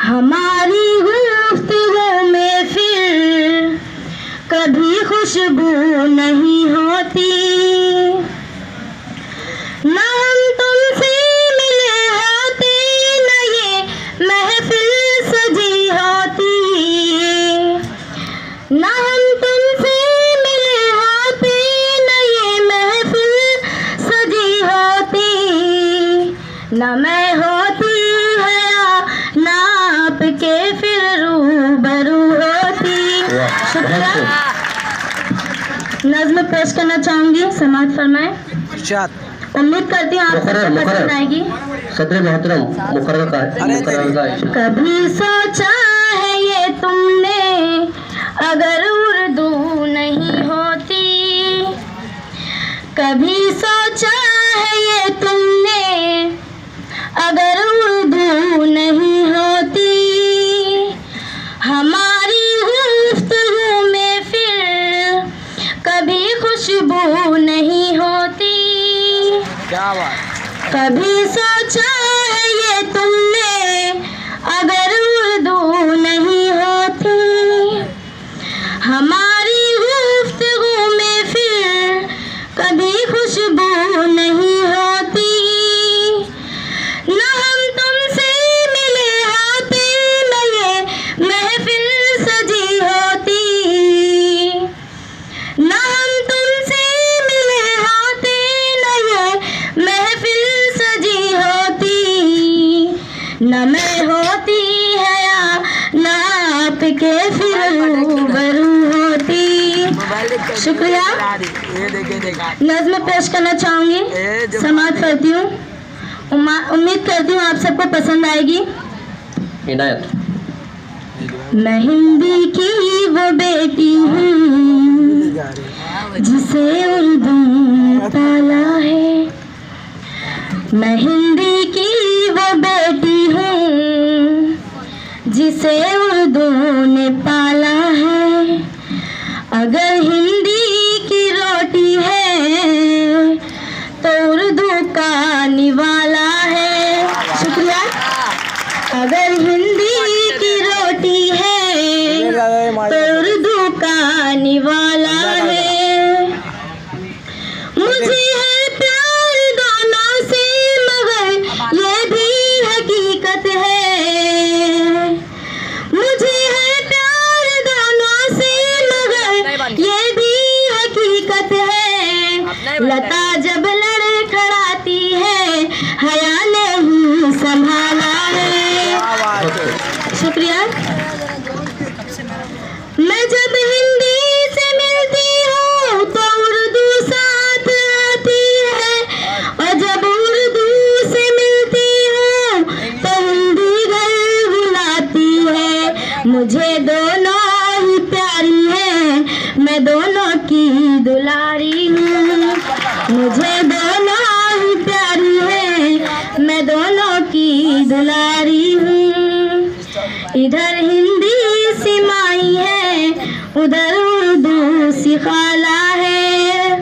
हमारी गुफ्तगू में फिर कभी खुशबू नहीं होती, न हम तुमसे मिले होते न ये महफिल सजी होती, न हम तुमसे मिले होते न ये महफिल सजी होती, न मैं होती हया न आपके फिर रूबरू होती। शुक्रिया। नज़्म पेश करना चाहूंगी, समाअत फरमाएं। उम्मीद करती हूँ आप सबको पसंद आएगी। सदर मोहतरम मुकर्रर। कभी सोचा है ये तुमने अगर उर्दू नहीं होती, कभी सोचा है ये तुमने अगर उर्दू नहीं होती, हमारी गुफ्तगू में फिर कभी खुशबू नहीं होती। क्या बात। कभी सोचा है ये तुमने अगर उर्दू नहीं होती, हमारी गुफ्तगू में फिर कभी खुशबू नहीं होती, न हम तुमसे मिले होते न ये महफिल सजी होती, न हम तुमसे मिले होते न ये महफिल सजी होती, न मैं होती हया न आपके फिर रूबरू होती। शुक्रिया। नज़्म पेश करना चाहूंगी, समाअत करती हूँ। उम्मीद करती हूँ आप सबको पसंद आएगी। हिदायत। मैं हिंदी की वो बेटी हूँ जिसे उर्दू ने पाला है, मैं हिंदी की वो बेटी हूँ जिसे उर्दू ने पाला है, अगर हिंदी की रोटी है तो उर्दू का निवाला है। शुक्रिया। अगर हिंदी की रोटी है तो उर्दू का निवाला है, मुझे है प्यार दोनों से मगर ये भी हकीकत है, मुझे है प्यार दोनों से मगर ये भी हकीकत है, लता जब लड़खड़ाती है हया नहीं संभाला है। शुक्रिया। मैं जब हिंदी से मिलती हूँ तो उर्दू साथ आती है, और जब उर्दू से मिलती हूँ तो हिंदी घर बुलाती है, मुझे दोनों ही प्यारी है मैं दोनों की दुलारी हूँ, मुझे दोनों ही प्यारी है मैं दोनों की दुलारी हूँ। इधर हिंदी सी माई है उधर उर्दू सी खाला है,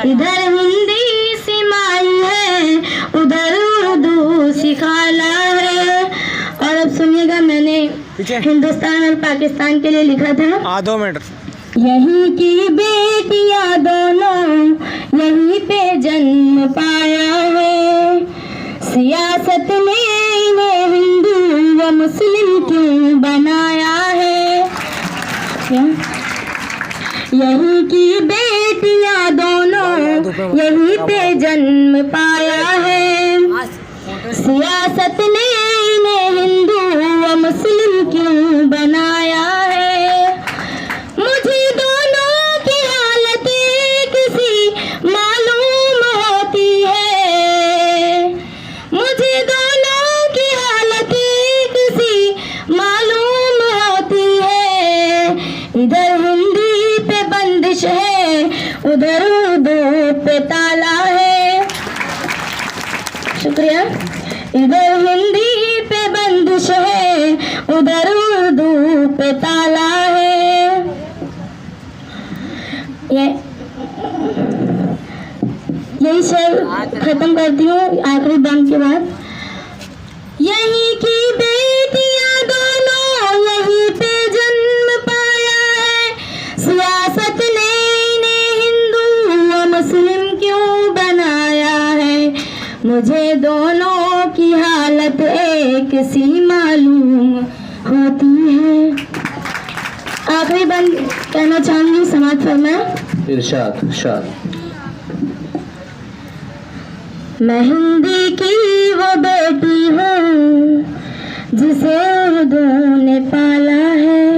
इधर हिंदी सी माई है उधर उर्दू सी खाला है। और अब सुनिएगा, मैंने हिंदुस्तान और पाकिस्तान के लिए लिखा था। 2 मिनट। यहीं की बेटियां दोनों यहीं पे जन्म पाया है, सियासत ने इन्हें हिंदू व मुस्लिम क्यों बनाया है, यहीं की बेटियां दोनों यहीं पे जन्म पाया है, सियासत ने इन्हें हिंदू व मुस्लिम क्यों बनाया है, मुझे दोनों की हालत किसी मालूम होती है, मुझे दोनों की हालत किसी मालूम होती है, इधर हिंदी पे बंदिश है उधर उर्दू पे ताला है। शुक्रिया। इधर हिंदी पे बंदिश है उधर मुझे दोनों की हालत एक सी मालूम होती है। आखिरी बंद कहना चाहूंगी, समाज फरमाए। इरशाद इरशाद। मैं हिंदी की वो बेटी हूँ जिसे उर्दू ने पाला है।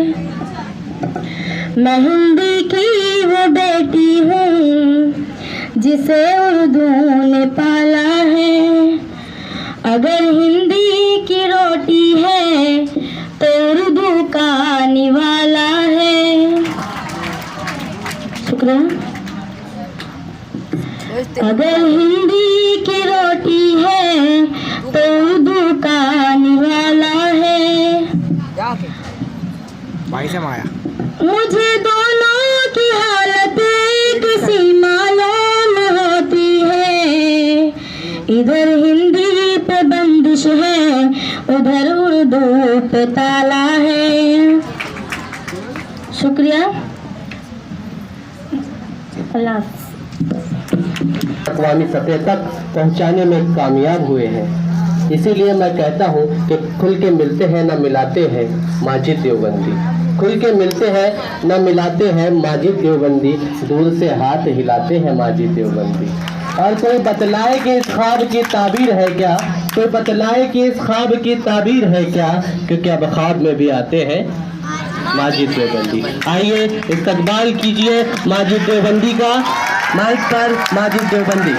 मैं हिंदी की वो बेटी हूँ जिसे उर्दू ने पाला है। अगर हिंदी की रोटी है तो उर्दू का निवाला है। शुक्रिया। अगर हिंदी की रोटी है तो उर्दू का निवाला है। भाई से माया मुझे दोनों की हालत किसी मालूम होती है। इधर हिंदी पे बंदिश है, उधर उर्दू पे ताला है। शुक्रिया। अल्लाह हाफ़िज़। अक़वामी सतह तक पहुंचाने में कामयाब हुए हैं। इसीलिए मैं कहता हूं कि खुल के मिलते हैं न मिलाते हैं माजिद देवबंदी। खुल के मिलते हैं न मिलाते हैं माजिद देवबंदी, दूर से हाथ हिलाते हैं माजिद देवबंदी। और कोई बतलाए कि इस ख्वाब की ताबीर है क्या, कोई बतलाए कि इस ख्वाब की ताबीर है क्या, क्योंकि अब ख्वाब में भी आते हैं माजिद देवबंदी। आइए इस्तकबाल कीजिए माजिद देवबंदी का। माइक पर माजिद देवबंदी।